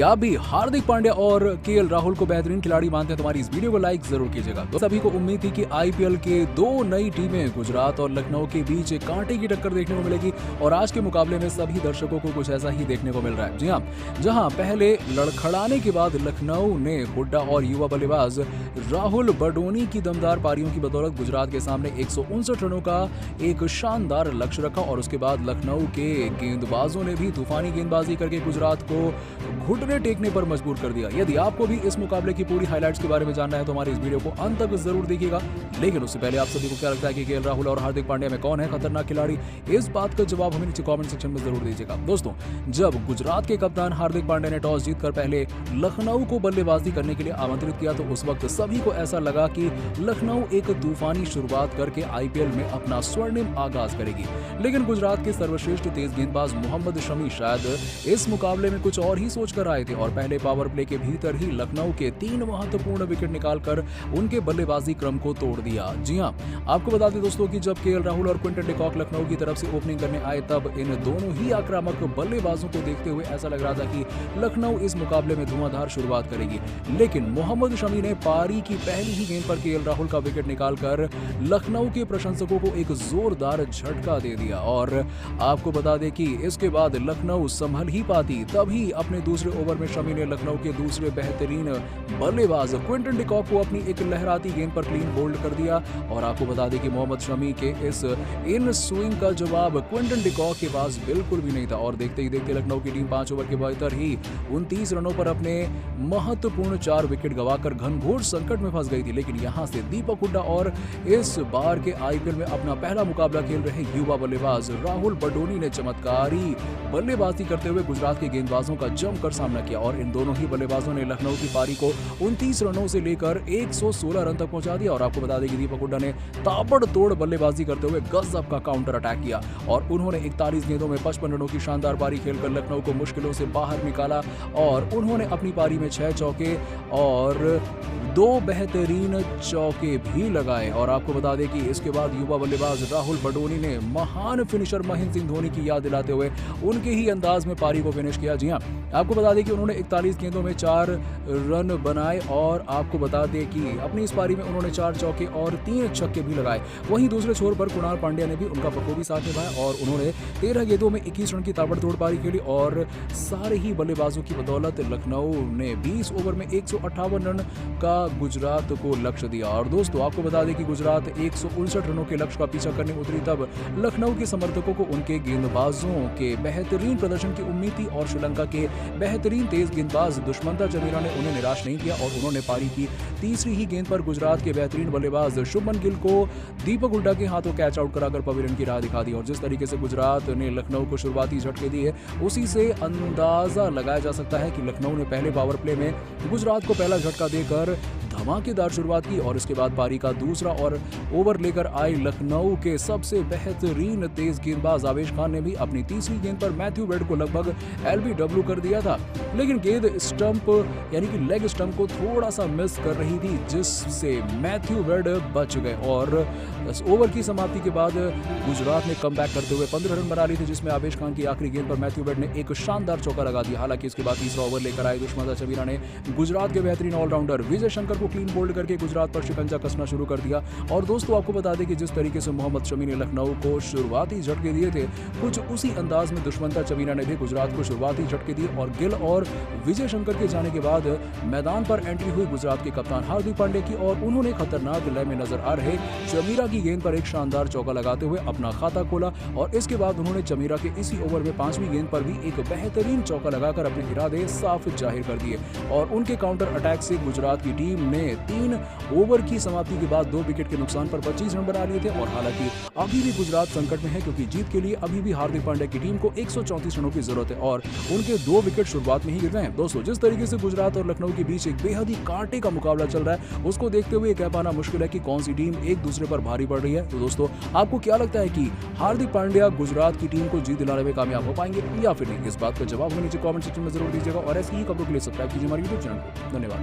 क्या आप भी हार्दिक पांड्या और केएल राहुल को बेहतरीन खिलाड़ी मानते हैं? तुम्हारी इस वीडियो को लाइक जरूर कीजिएगा। तो सभी को उम्मीद थी कि आईपीएल के दो नई टीमें गुजरात और लखनऊ के बीच एक कांटे की टक्कर देखने को मिलेगी और आज के मुकाबले में सभी दर्शकों को कुछ ऐसा ही देखने को मिल रहा है। जी हाँ, जहां पहले लड़खड़ाने के बाद लखनऊ ने हुड्डा और युवा बल्लेबाज राहुल बडोनी की दमदार पारियों की बदौलत गुजरात के सामने 159 रनों का एक शानदार लक्ष्य रखा और उसके बाद लखनऊ के गेंदबाजों ने भी तूफानी गेंदबाजी करके गुजरात को घुटने टेकने पर मजबूर कर दिया। यदि आपको भी इस मुकाबले की पूरी हाइलाइट्स के बारे में जानना है तो हमारे इस वीडियो को अंत तक जरूर देखिएगा। लेकिन उससे पहले आप सभी को क्या लगता है कि केएल राहुल और हार्दिक पांड्या में कौन है खतरनाक खिलाड़ी? इस बात का जवाब हमें नीचे कमेंट सेक्शन में जरूर दीजिएगा। दोस्तों, जब गुजरात के कप्तान हार्दिक पांड्या ने टॉस जीतकर पहले लखनऊ को बल्लेबाजी करने के लिए आमंत्रित किया तो उस वक्त सभी को ऐसा लगा कि लखनऊ एक तूफानी शुरुआत करके आईपीएल में अपना स्वर्णिम आगाज करेगी। लेकिन गुजरात के सर्वश्रेष्ठ तेज गेंदबाज मोहम्मद शमी शायद इस मुकाबले में कुछ और ही सोचकर आए थे और पहले पावर प्ले के भीतर ही लखनऊ के 3 महत्वपूर्ण विकेट निकालकर उनके बल्लेबाजी क्रम को तोड़ दिया। जी हां, आपको बता दें दोस्तों कि जब केएल राहुल और क्विंटन डी कॉक लखनऊ की तरफ से ओपनिंग करने आए तब इन दोनों ही आक्रामक बल्लेबाजों को देखते हुए ऐसा लग रहा था कि लखनऊ इस मुकाबले में धुआंधार शुरुआत करेगी। लेकिन मोहम्मद शमी ने पारी की पहली ही गेंद पर केएल राहुल का विकेट निकालकर लखनऊ के प्रशंसकों को एक जोरदार झटका दे दिया और आपको बता दें कि इसके बाद लखनऊ संभल ही पाती। तभी अपने दूसरे ओवर में शमी ने लखनऊ के दूसरे बेहतरीन बल्लेबाज क्विंटन डी कॉक को अपनी एक लहराती गेंद पर क्लीन बोल्ड कर दिया और आपको बता दें कि मोहम्मद शमी के इस इन स्विंग का जवाब क्विंटन डी कॉक के पास बिल्कुल भी नहीं था और देखते ही देखते लखनऊ की टीम 5 ओवर के भीतर ही 29 रनों पर अपने महत्वपूर्ण 4 विकेट गंवाकर घनघोर संकट में फंस गई थी। लेकिन यहां से दीपक हुड्डा और इस बार के आईपीएल में अपना पहला मुकाबला खेल रहे युवा बल्लेबाज राहुल बडोनी ने चमत्कारी बल्लेबाजी करते हुए गुजरात के गेंदबाजों का जमकर सामना किया और इन दोनों ही बल्लेबाजों ने लखनऊ की पारी को 29 रनों से लेकर 116 रन तक पहुंचा दिया और आपको बता दें कि दीपक हुड्डा ने ताबड़तोड़ बल्लेबाजी करते हुए गजब का काउंटर अटैक किया और उन्होंने 41 गेंदों में 55 रनों की शानदार पारी खेलकर लखनऊ को मुश्किलों से बाहर निकाला और उन्होंने अपनी पारी में 6 चौके और 2 बेहतरीन चौके भी लगाए और आपको बता दें कि इसके बाद युवा बल्लेबाज राहुल बडोनी ने महान फिनिशर महेंद्र सिंह धोनी की याद दिलाते हुए उनके ही अंदाज में पारी को फिनिश किया। जी हां, आपको बता दें कि उन्होंने 41 गेंदों में 4 रन बनाए और आपको बता दें कि अपनी इस पारी में उन्होंने 4 चौके और 3 छक्के भी लगाए। वहीं दूसरे छोर पर कुणाल पांड्या ने भी उनका बखूबी साथ निभाया और उन्होंने 13 गेंदों में 21 रन की ताबड़तोड़ पारी खेली और सारे ही बल्लेबाजों की बदौलत लखनऊ ने 20 ओवर में 158 रन का गुजरात को लक्ष्य दिया। और दोस्तों, आपको बता दें कि गुजरात 159 रनों के लक्ष्य का पीछा करने उतरी तब लखनऊ के समर्थकों को उनके गेंदबाजों के बेहतरीन प्रदर्शन की उम्मीद थी और श्रीलंका के बेहतरीन तेज गेंदबाज दुष्मंता चमीरा ने उन्हें निराश नहीं किया और उन्होंने पारी की तीसरी ही गेंद पर गुजरात के बेहतरीन बल्लेबाज शुभमन गिल को दीपक हुड्डा के हाथों कैच आउट कराकर पवेलियन की राह दिखा दी और जिस तरीके से गुजरात ने लखनऊ को शुरुआती झटके दिए उसी से अंदाजा लगाया जा सकता है कि लखनऊ ने पहले पावर प्ले में गुजरात को पहला झटका देकर धमाकेदार शुरुआत की और इसके बाद पारी का दूसरा और ओवर लेकर आए लखनऊ के सबसे बेहतरीन तेज गेंदबाज आवेश खान ने भी अपनी तीसरी गेंद पर मैथ्यू वेड को लगभग एलबीडब्ल्यू कर दिया था। लेकिन गेंद स्टंप यानी कि लेग स्टंप को थोड़ा सा मिस कर रही थी जिससे मैथ्यू वेड बच गए और ओवर की समाप्ति के बाद गुजरात ने कमबैक करते हुए 15 रन बना लिए थे जिसमें आवेश खान की आखिरी गेंद पर मैथ्यू वेड ने एक शानदार चौका लगा दिया। हालांकि इसके बाद तीसरा ओवर लेकर आए दुष्मंता चमीरा ने गुजरात के बेहतरीन ऑलराउंडर विजय शंकर को क्लीन बोल्ड करके गुजरात पर शिकंजा कसना शुरू कर दिया। और दोस्तों, आपको बता दें कि जिस तरीके से मोहम्मद शमी ने लखनऊ को शुरुआती झटके दिए थे कुछ उसी अंदाज में दुष्मंता चमीरा ने भी गुजरात को शुरुआती झटके दिए और गिल और विजय शंकर के जाने के बाद मैदान पर एंट्री हुई गुजरात के कप्तान हार्दिक पांड्या की और उन्होंने खतरनाक लय में नजर आ रहे चमीरा की गेंद पर एक शानदार चौका लगाते हुए अपना खाता खोला और इसके बाद उन्होंने चमीरा के इसी ओवर में 5वीं गेंद पर भी एक बेहतरीन चौका लगाकर अपने इरादे साफ जाहिर कर दिए और उनके काउंटर अटैक से गुजरात की टीम ने 3 ओवर की समाप्ति के बाद 2 विकेट के नुकसान पर 25 रन बना लिए थे और हालांकि अभी भी गुजरात संकट में है क्योंकि जीत के लिए अभी भी हार्दिक पांड्या की टीम को 134 रनों की जरूरत है और उनके 2 विकेट शुरुआत में ही गिर रहे हैं। दोस्तों, जिस तरीके से गुजरात और लखनऊ के बीच एक बेहद ही कांटे का मुकाबला चल रहा है उसको देखते हुए कह पाना मुश्किल है कि कौन सी टीम एक दूसरे पर भारी पड़ रही है। तो दोस्तों, आपको क्या लगता है कि हार्दिक पांड्या गुजरात की टीम को जीत दिलाने में कामयाब हो पाएंगे या फिर नहीं? इस बात का जवाब हमें नीचे कमेंट सेक्शन में जरूर दीजिएगा और ऐसी ही खबरों के लिए सब्सक्राइब कीजिए हमारे यूट्यूब चैनल को। धन्यवाद।